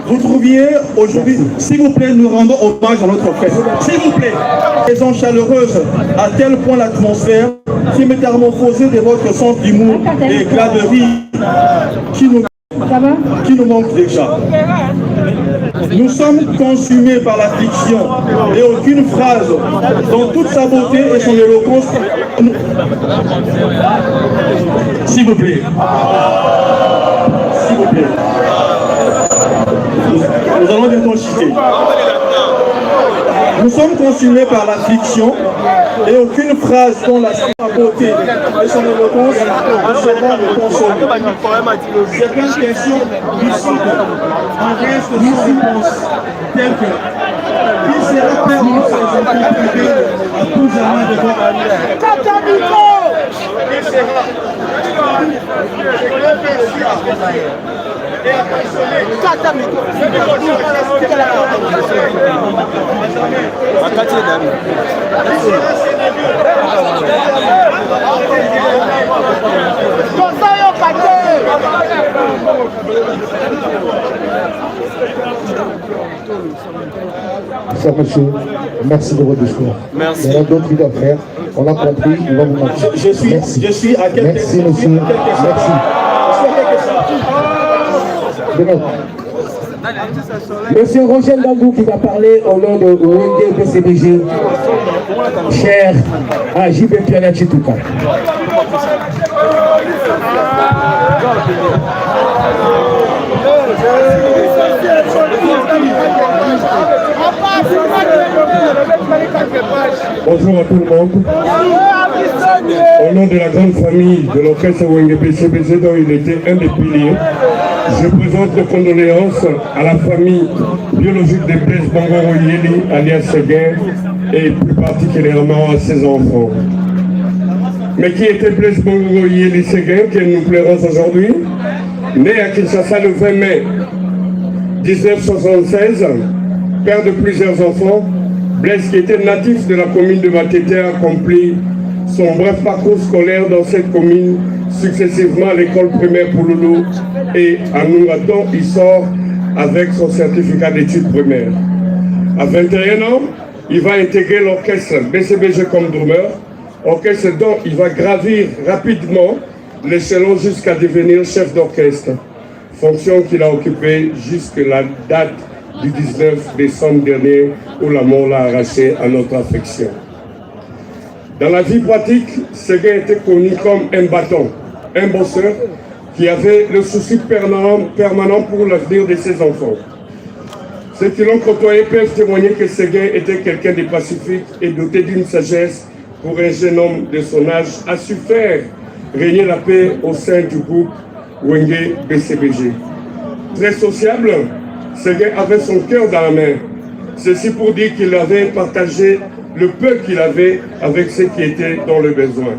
Vous trouviez aujourd'hui, s'il vous plaît, nous rendons hommage à notre frère. S'il vous plaît, raison chaleureuse, à tel point l'atmosphère qui métamorphosée de votre sens d'humour et éclat de rire qui nous manque déjà. Nous sommes consumés par l'affliction et aucune phrase, dans toute sa beauté et son éloquence, s'il vous plaît. S'il vous plaît. Nous allons bientôt chuter. Nous sommes consumés par l'affliction et aucune phrase dont la beauté et son éloquence ne seront de consommer. Certaines questions lucides en restent sans réponse, telles que qui sera père de ses enfants privés à tout jamais de voir à Cher monsieur, merci de votre discours. Merci. Il y en a d'autres qui doivent faire. On a compris, ils vont vous mentir. Je suis à quelques merci, monsieur. Merci. Monsieur Roger Ndandou qui va parler au nom de Wenge PCBG, cher à JB Piana Chituka. Bonjour à tout le monde. Au nom de la grande famille de l'orchestre Wenge PCBG dont il était un des piliers, je présente nos condoléances à la famille biologique de Blaise Bongoro Yeli, alias Séguin, et plus particulièrement à ses enfants. Mais qui était Blaise Bongoro Yeli Séguin, que nous pleurons aujourd'hui? Né à Kinshasa le 20 mai 1976, père de plusieurs enfants, Blaise, qui était natif de la commune de Matete, a accompli son bref parcours scolaire dans cette commune, successivement à l'école primaire Pouloulou et à Noungaton, il sort avec son certificat d'études primaires. À 21 ans, il va intégrer l'orchestre BCBG comme drummer, orchestre dont il va gravir rapidement l'échelon jusqu'à devenir chef d'orchestre, fonction qu'il a occupée jusqu'à la date du 19 décembre dernier où la mort l'a arraché à notre affection. Dans la vie pratique, Séguin était connu comme un bâton, un bosseur qui avait le souci permanent pour l'avenir de ses enfants. Ceux qui l'ont côtoyé peuvent témoigner que Séguin était quelqu'un de pacifique et doté d'une sagesse pour un jeune homme de son âge, a su faire régner la paix au sein du groupe Wenge BCBG. Très sociable, Séguin avait son cœur dans la main. Ceci pour dire qu'il avait partagé le peu qu'il avait avec ceux qui étaient dans le besoin.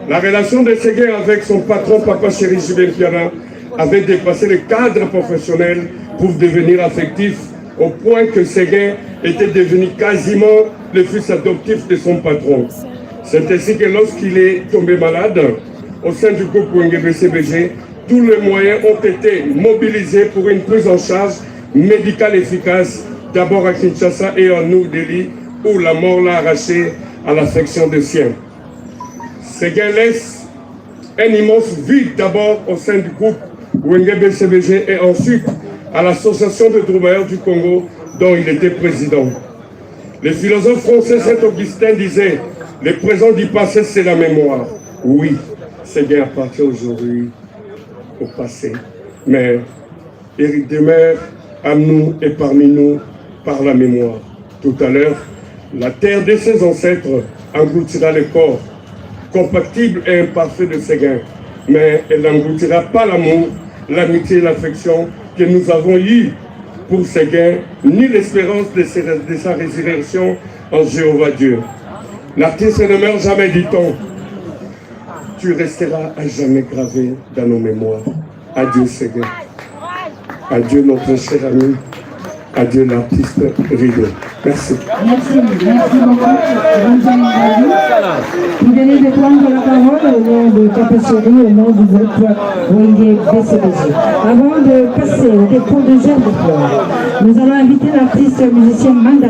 La relation de Séguin avec son patron, Papa Chéri Jibel Piana, avait dépassé le cadre professionnel pour devenir affectif, au point que Séguin était devenu quasiment le fils adoptif de son patron. C'est ainsi que lorsqu'il est tombé malade, au sein du groupe Wenge BCBG, tous les moyens ont été mobilisés pour une prise en charge médicale efficace, d'abord à Kinshasa et en New Delhi, où la mort l'a arraché à l'affection des siens. Séguin laisse un immense vide d'abord au sein du groupe Wenge BCBG et ensuite à l'association de drummers du Congo dont il était président. Le philosophe français Saint-Augustin disait « Le présent du passé, c'est la mémoire ». Oui, Séguin appartient aujourd'hui au passé, mais il demeure à nous et parmi nous par la mémoire. Tout à l'heure, la terre de ses ancêtres engloutira le corps, compatible et imparfait de Séguin, mais elle n'engloutira pas l'amour, l'amitié et l'affection que nous avons eu pour Séguin, ni l'espérance de sa résurrection en Jéhovah Dieu. L'artiste ne meurt jamais, dit-on. Tu resteras à jamais gravé dans nos mémoires. Adieu Séguin. Adieu notre cher ami. Adieu l'artiste Rideau. Merci. Merci beaucoup. Vous venez de prendre la parole au nom de Capacoli, au nom du groupe Wenge BCBG. Avant de passer au dépôt de gerbe de fleurs, nous allons inviter l'artiste musicien Manda.